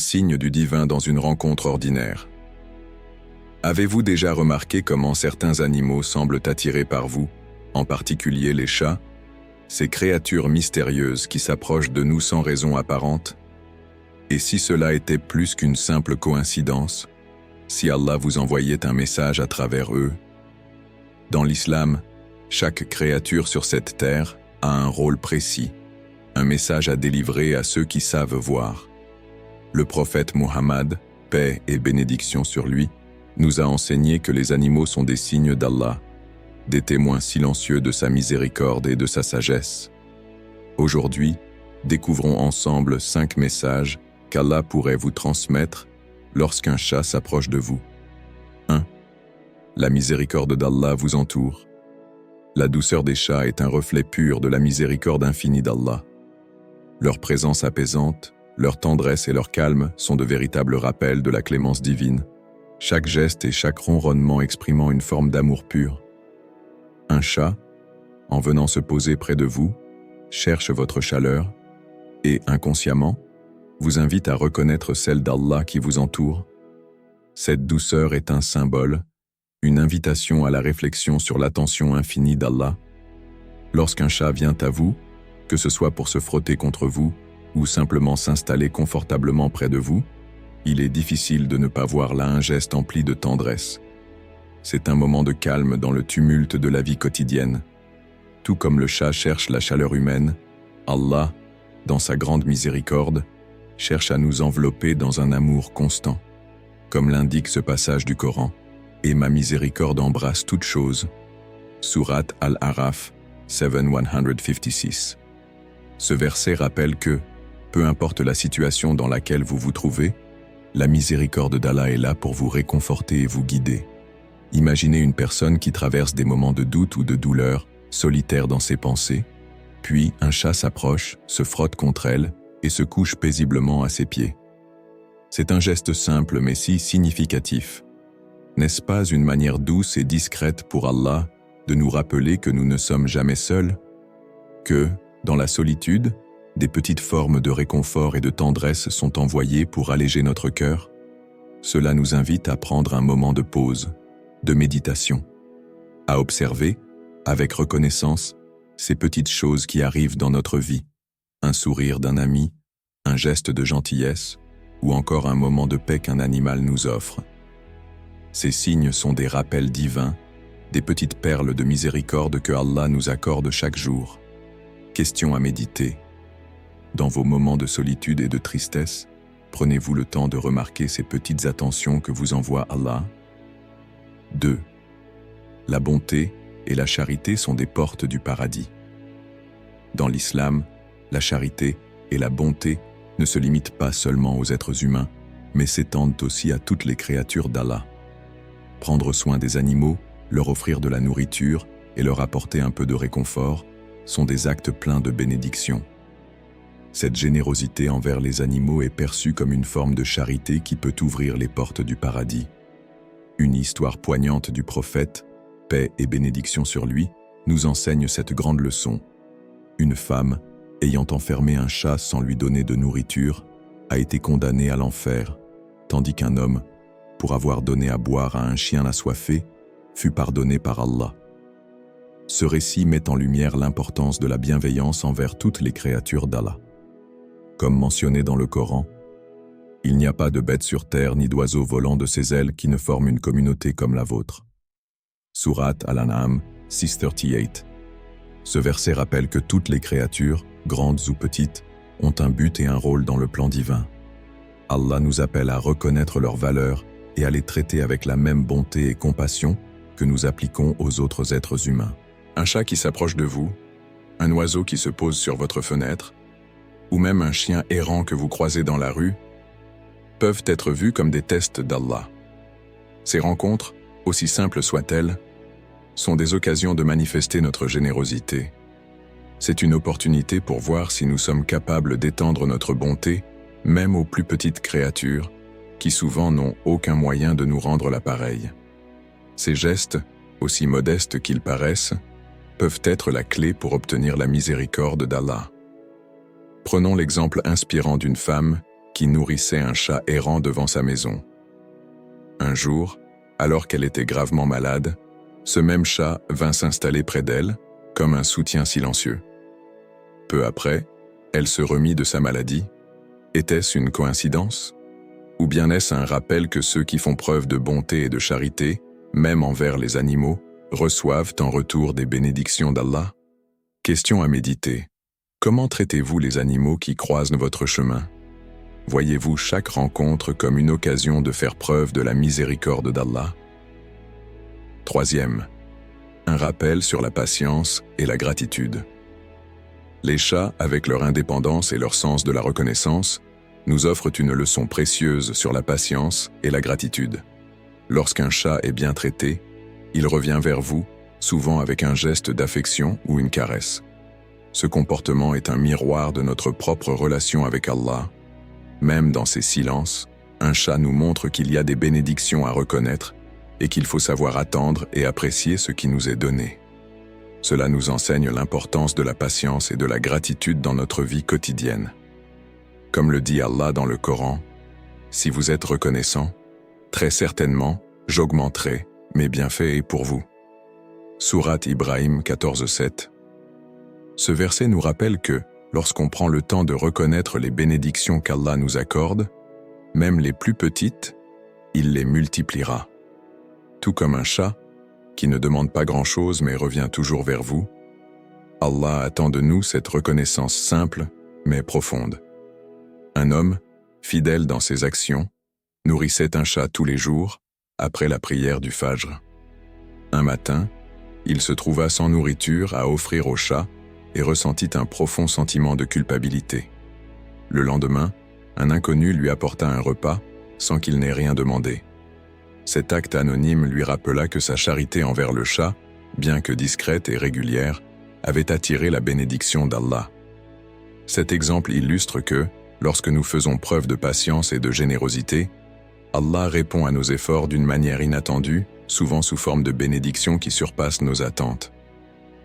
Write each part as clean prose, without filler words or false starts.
signe du divin dans une rencontre ordinaire. Avez-vous déjà remarqué comment certains animaux semblent attirés par vous, en particulier les chats, ces créatures mystérieuses qui s'approchent de nous sans raison apparente? Et si cela était plus qu'une simple coïncidence, si Allah vous envoyait un message à travers eux? Dans l'islam, chaque créature sur cette terre a un rôle précis, un message à délivrer à ceux qui savent voir. Le prophète Muhammad, paix et bénédiction sur lui, nous a enseigné que les animaux sont des signes d'Allah, des témoins silencieux de sa miséricorde et de sa sagesse. Aujourd'hui, découvrons ensemble 5 messages qu'Allah pourrait vous transmettre lorsqu'un chat s'approche de vous. 1. La miséricorde d'Allah vous entoure. La douceur des chats est un reflet pur de la miséricorde infinie d'Allah. Leur présence apaisante, leur tendresse et leur calme sont de véritables rappels de la clémence divine, chaque geste et chaque ronronnement exprimant une forme d'amour pur. Un chat, en venant se poser près de vous, cherche votre chaleur et, inconsciemment, vous invite à reconnaître celle d'Allah qui vous entoure. Cette douceur est un symbole, une invitation à la réflexion sur l'attention infinie d'Allah. Lorsqu'un chat vient à vous, que ce soit pour se frotter contre vous ou simplement s'installer confortablement près de vous, il est difficile de ne pas voir là un geste empli de tendresse. C'est un moment de calme dans le tumulte de la vie quotidienne. Tout comme le chat cherche la chaleur humaine, Allah, dans sa grande miséricorde, cherche à nous envelopper dans un amour constant. Comme l'indique ce passage du Coran, « Et ma miséricorde embrasse toute chose » Sourate Al-Araf 7:156. Ce verset rappelle que, peu importe la situation dans laquelle vous vous trouvez, la miséricorde d'Allah est là pour vous réconforter et vous guider. Imaginez une personne qui traverse des moments de doute ou de douleur, solitaire dans ses pensées, puis un chat s'approche, se frotte contre elle et se couche paisiblement à ses pieds. C'est un geste simple mais si significatif. N'est-ce pas une manière douce et discrète pour Allah de nous rappeler que nous ne sommes jamais seuls? Que, dans la solitude, des petites formes de réconfort et de tendresse sont envoyées pour alléger notre cœur? Cela nous invite à prendre un moment de pause, de méditation, à observer, avec reconnaissance, ces petites choses qui arrivent dans notre vie, un sourire d'un ami, un geste de gentillesse, ou encore un moment de paix qu'un animal nous offre. Ces signes sont des rappels divins, des petites perles de miséricorde que Allah nous accorde chaque jour. Question à méditer. Dans vos moments de solitude et de tristesse, prenez-vous le temps de remarquer ces petites attentions que vous envoie Allah? 2. La bonté et la charité sont des portes du paradis. Dans l'islam, la charité et la bonté ne se limitent pas seulement aux êtres humains, mais s'étendent aussi à toutes les créatures d'Allah. Prendre soin des animaux, leur offrir de la nourriture et leur apporter un peu de réconfort sont des actes pleins de bénédiction. Cette générosité envers les animaux est perçue comme une forme de charité qui peut ouvrir les portes du paradis. Une histoire poignante du prophète, paix et bénédiction sur lui, nous enseigne cette grande leçon. Une femme, ayant enfermé un chat sans lui donner de nourriture, a été condamnée à l'enfer, tandis qu'un homme, pour avoir donné à boire à un chien assoiffé, fut pardonné par Allah. Ce récit met en lumière l'importance de la bienveillance envers toutes les créatures d'Allah. Comme mentionné dans le Coran, il n'y a pas de bête sur terre ni d'oiseau volant de ses ailes qui ne forment une communauté comme la vôtre. Sourate Al-An'am 6:38. Ce verset rappelle que toutes les créatures, grandes ou petites, ont un but et un rôle dans le plan divin. Allah nous appelle à reconnaître leurs valeurs et à les traiter avec la même bonté et compassion que nous appliquons aux autres êtres humains. Un chat qui s'approche de vous, un oiseau qui se pose sur votre fenêtre, ou même un chien errant que vous croisez dans la rue, peuvent être vus comme des tests d'Allah. Ces rencontres, aussi simples soient-elles, sont des occasions de manifester notre générosité. C'est une opportunité pour voir si nous sommes capables d'étendre notre bonté, même aux plus petites créatures, qui souvent n'ont aucun moyen de nous rendre la pareille. Ces gestes, aussi modestes qu'ils paraissent, peuvent être la clé pour obtenir la miséricorde d'Allah. Prenons l'exemple inspirant d'une femme qui nourrissait un chat errant devant sa maison. Un jour, alors qu'elle était gravement malade, ce même chat vint s'installer près d'elle, comme un soutien silencieux. Peu après, elle se remit de sa maladie. Était-ce une coïncidence? Ou bien est-ce un rappel que ceux qui font preuve de bonté et de charité, même envers les animaux, reçoivent en retour des bénédictions d'Allah? Question à méditer. Comment traitez-vous les animaux qui croisent votre chemin? Voyez-vous chaque rencontre comme une occasion de faire preuve de la miséricorde d'Allah? Troisième, un rappel sur la patience et la gratitude. Les chats, avec leur indépendance et leur sens de la reconnaissance, nous offrent une leçon précieuse sur la patience et la gratitude. Lorsqu'un chat est bien traité, il revient vers vous, souvent avec un geste d'affection ou une caresse. Ce comportement est un miroir de notre propre relation avec Allah. Même dans ses silences, un chat nous montre qu'il y a des bénédictions à reconnaître et qu'il faut savoir attendre et apprécier ce qui nous est donné. Cela nous enseigne l'importance de la patience et de la gratitude dans notre vie quotidienne. Comme le dit Allah dans le Coran, « Si vous êtes reconnaissant, très certainement, j'augmenterai mes bienfaits pour vous. » Sourate Ibrahim 14:7. Ce verset nous rappelle que, lorsqu'on prend le temps de reconnaître les bénédictions qu'Allah nous accorde, même les plus petites, il les multipliera. Tout comme un chat, qui ne demande pas grand-chose mais revient toujours vers vous, Allah attend de nous cette reconnaissance simple mais profonde. Un homme, fidèle dans ses actions, nourrissait un chat tous les jours après la prière du Fajr. Un matin, il se trouva sans nourriture à offrir au chat et ressentit un profond sentiment de culpabilité. Le lendemain, un inconnu lui apporta un repas sans qu'il n'ait rien demandé. Cet acte anonyme lui rappela que sa charité envers le chat, bien que discrète et régulière, avait attiré la bénédiction d'Allah. Cet exemple illustre que, lorsque nous faisons preuve de patience et de générosité, Allah répond à nos efforts d'une manière inattendue, souvent sous forme de bénédictions qui surpassent nos attentes.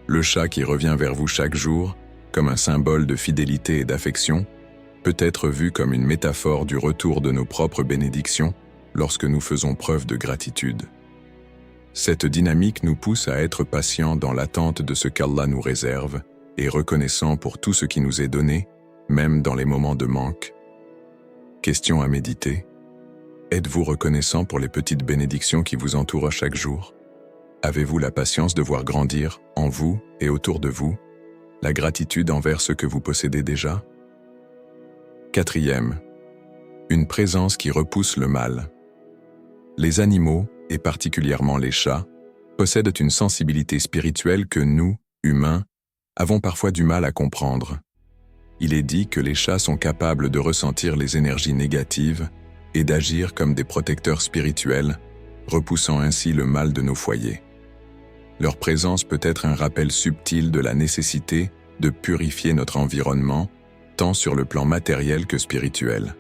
Le chat qui revient vers vous chaque jour, comme un symbole de fidélité et d'affection, peut être vu comme une métaphore du retour de nos propres bénédictions lorsque nous faisons preuve de gratitude. Cette dynamique nous pousse à être patients dans l'attente de ce qu'Allah nous réserve et reconnaissant pour tout ce qui nous est donné, même dans les moments de manque. Question à méditer. Êtes-vous reconnaissant pour les petites bénédictions qui vous entourent chaque jour? Avez-vous la patience de voir grandir, en vous et autour de vous, la gratitude envers ce que vous possédez déjà? Quatrième, une présence qui repousse le mal. Les animaux, et particulièrement les chats, possèdent une sensibilité spirituelle que nous, humains, avons parfois du mal à comprendre. Il est dit que les chats sont capables de ressentir les énergies négatives et d'agir comme des protecteurs spirituels, repoussant ainsi le mal de nos foyers. Leur présence peut être un rappel subtil de la nécessité de purifier notre environnement, tant sur le plan matériel que spirituel.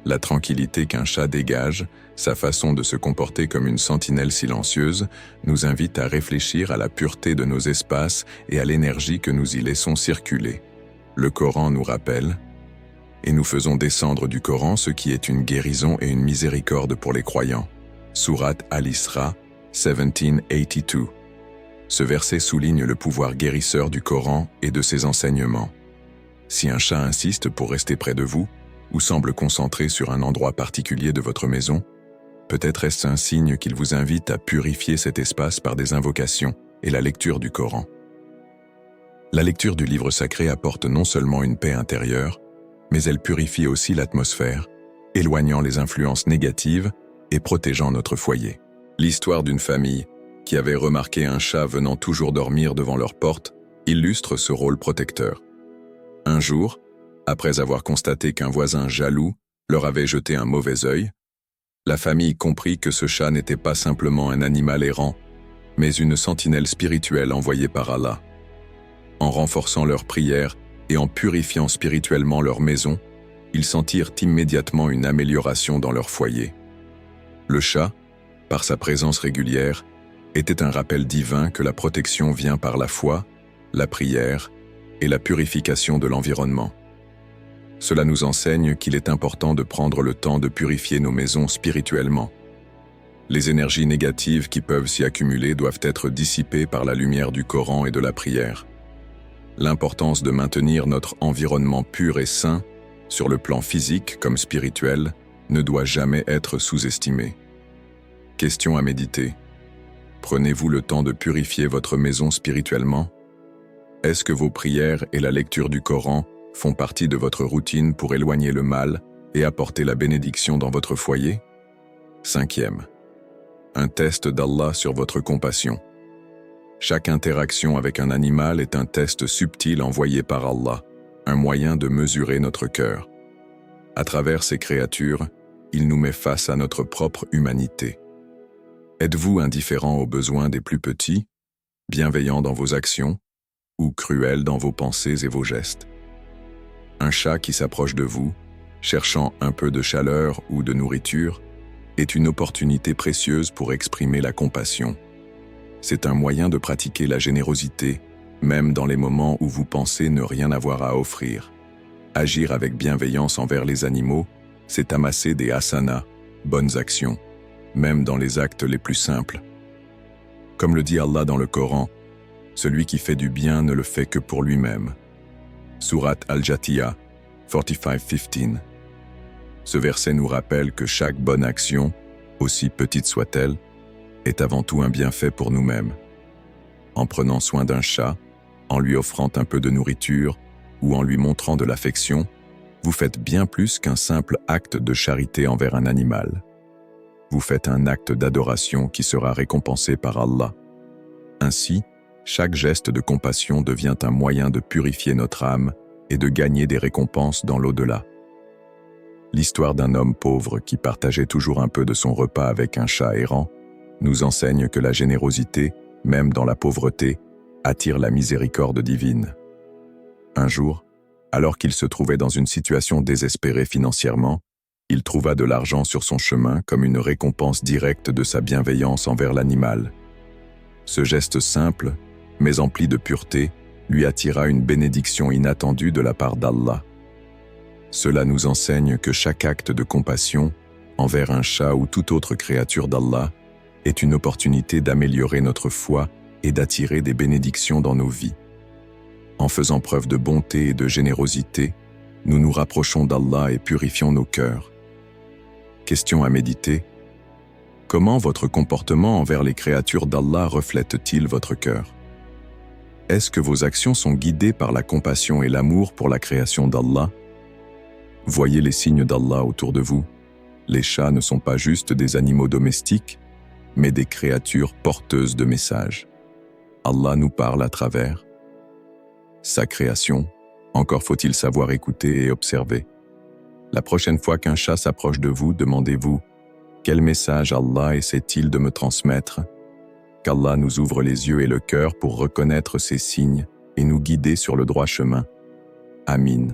La tranquillité qu'un chat dégage, sa façon de se comporter comme une sentinelle silencieuse, nous invite à réfléchir à la pureté de nos espaces et à l'énergie que nous y laissons circuler. Le Coran nous rappelle « Et nous faisons descendre du Coran ce qui est une guérison et une miséricorde pour les croyants. » Sourate Al-Isra, 1782. Ce verset souligne le pouvoir guérisseur du Coran et de ses enseignements. Si un chat insiste pour rester près de vous, ou semble concentré sur un endroit particulier de votre maison, peut-être est-ce un signe qu'il vous invite à purifier cet espace par des invocations et la lecture du Coran. La lecture du livre sacré apporte non seulement une paix intérieure, mais elle purifie aussi l'atmosphère, éloignant les influences négatives et protégeant notre foyer. L'histoire d'une famille qui avait remarqué un chat venant toujours dormir devant leur porte illustre ce rôle protecteur. Un jour, après avoir constaté qu'un voisin jaloux leur avait jeté un mauvais œil, la famille comprit que ce chat n'était pas simplement un animal errant, mais une sentinelle spirituelle envoyée par Allah. En renforçant leurs prières et en purifiant spirituellement leur maison, ils sentirent immédiatement une amélioration dans leur foyer. Le chat, par sa présence régulière, était un rappel divin que la protection vient par la foi, la prière et la purification de l'environnement. Cela nous enseigne qu'il est important de prendre le temps de purifier nos maisons spirituellement. Les énergies négatives qui peuvent s'y accumuler doivent être dissipées par la lumière du Coran et de la prière. L'importance de maintenir notre environnement pur et sain, sur le plan physique comme spirituel, ne doit jamais être sous-estimée. Question à méditer. Prenez-vous le temps de purifier votre maison spirituellement? Est-ce que vos prières et la lecture du Coran font partie de votre routine pour éloigner le mal et apporter la bénédiction dans votre foyer? 5e. Un test d'Allah sur votre compassion. Chaque interaction avec un animal est un test subtil envoyé par Allah, un moyen de mesurer notre cœur. À travers ces créatures, il nous met face à notre propre humanité. Êtes-vous indifférent aux besoins des plus petits, bienveillant dans vos actions, ou cruel dans vos pensées et vos gestes? Un chat qui s'approche de vous, cherchant un peu de chaleur ou de nourriture, est une opportunité précieuse pour exprimer la compassion. C'est un moyen de pratiquer la générosité, même dans les moments où vous pensez ne rien avoir à offrir. Agir avec bienveillance envers les animaux, c'est amasser des hasanas, bonnes actions, même dans les actes les plus simples. Comme le dit Allah dans le Coran, celui qui fait du bien ne le fait que pour lui-même. Sourate Al-Jathiyah, 45:15. Ce verset nous rappelle que chaque bonne action, aussi petite soit-elle, est avant tout un bienfait pour nous-mêmes. En prenant soin d'un chat, en lui offrant un peu de nourriture ou en lui montrant de l'affection, vous faites bien plus qu'un simple acte de charité envers un animal. Vous faites un acte d'adoration qui sera récompensé par Allah. Ainsi, chaque geste de compassion devient un moyen de purifier notre âme et de gagner des récompenses dans l'au-delà. L'histoire d'un homme pauvre qui partageait toujours un peu de son repas avec un chat errant nous enseigne que la générosité, même dans la pauvreté, attire la miséricorde divine. Un jour, alors qu'il se trouvait dans une situation désespérée financièrement, il trouva de l'argent sur son chemin comme une récompense directe de sa bienveillance envers l'animal. Ce geste simple, mais empli de pureté, lui attira une bénédiction inattendue de la part d'Allah. Cela nous enseigne que chaque acte de compassion, envers un chat ou toute autre créature d'Allah, est une opportunité d'améliorer notre foi et d'attirer des bénédictions dans nos vies. En faisant preuve de bonté et de générosité, nous nous rapprochons d'Allah et purifions nos cœurs. Question à méditer. Comment votre comportement envers les créatures d'Allah reflète-t-il votre cœur? Est-ce que vos actions sont guidées par la compassion et l'amour pour la création d'Allah? Voyez les signes d'Allah autour de vous. Les chats ne sont pas juste des animaux domestiques, mais des créatures porteuses de messages. Allah nous parle à travers sa création, encore faut-il savoir écouter et observer. La prochaine fois qu'un chat s'approche de vous, demandez-vous « Quel message Allah essaie-t-il de me transmettre ?» Qu'Allah nous ouvre les yeux et le cœur pour reconnaître ces signes et nous guider sur le droit chemin. Amin.